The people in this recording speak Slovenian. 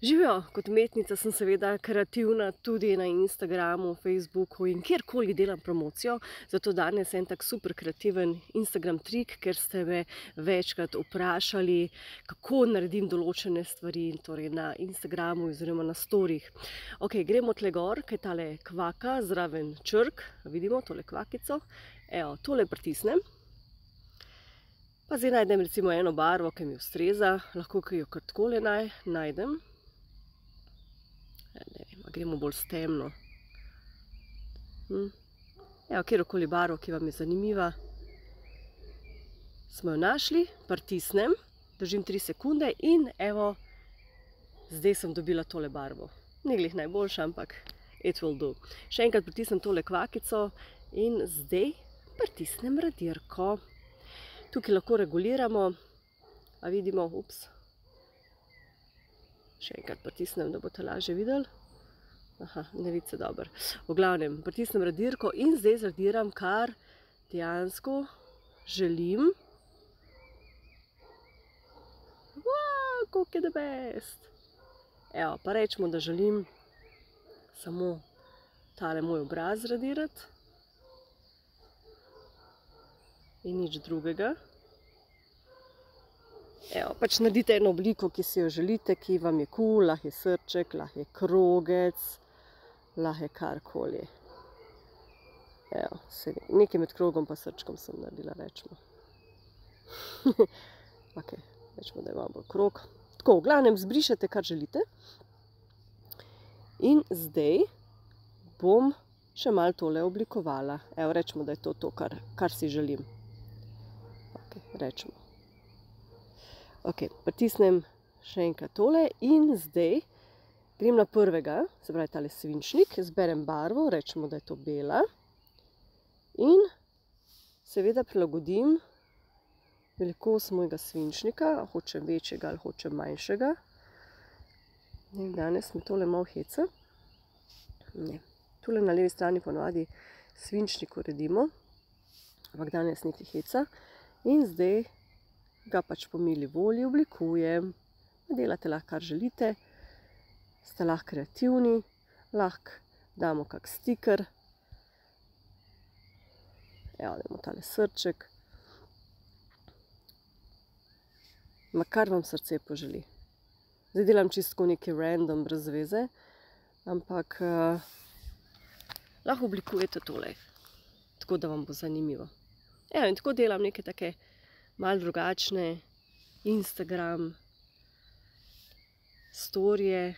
Živijo, kot umetnica sem seveda kreativna tudi na Instagramu, Facebooku in kjerkoli delam promocijo. Zato danes en tak super kreativen Instagram trik, ker ste me večkrat vprašali, kako naredim določene stvari torej na Instagramu oziroma na storjih. Ok, gremo tle gor, kaj tale kvaka zraven črk, vidimo tole kvakico. Evo, tole pritisnem. Pa zdaj najdem recimo eno barvo, ki mi ustreza, lahko jo kar takole najdem. Ne vem, gremo bolj s temno. Evo, kjerokoli barvo, ki vam je zanimiva. Smo jo našli, pritisnem, držim 3 sekunde in evo, zdaj sem dobila tole barvo. Ni glih najboljša, ampak it will do. Še enkrat pritisnem tole kvakico in zdaj pritisnem radirko. Tukaj lahko reguliramo, a vidimo, ups. Še enkrat pritisnem, da boste lažje videli. Aha, ne vidi se dobro. V glavnem, pritisnem radirko in zdaj zradiram, kar dejansko želim. Wow, koliko je the best! Evo, pa rečemo, da želim samo tale moj obraz zradirati. In nič drugega. Evo, pač naredite eno obliko, ki si jo želite, ki vam je kul, lahko je srček, lahko je krogec, lahko je karkoli. Evo, nekaj med krogom pa srčkom sem naredila, rečemo. Ok, rečemo, da je malo bolj krog. Tako, v glavnem zbrišete, kar želite. In zdaj bom še malo tole oblikovala. Evo, rečemo, da je to, kar si želim. Ok, rečemo. Ok, pritisnem še enkrat tole in zdaj grem na prvega, se pravi tale svinčnik, zberem barvo, rečemo, da je to bela. In seveda prilagodim velikost mojega svinčnika, hočem večjega ali hočem manjšega. Danes me tole malo heca. Ne, tole na levi strani ponovadi svinčnik uredimo, ampak danes nekaj heca. In zdaj ga pač po mili volji oblikujem. Delate lahko, kar želite. Ste lahko kreativni. Lahko damo kak stiker. Evo, dajmo tale srček. Ma kar vam srce poželi. Zdaj delam čisto nekaj random, brez veze. Ampak lahko oblikujete tole. Tako da vam bo zanimivo. Evo, in tako delam neke take malo drugačne Instagram storije,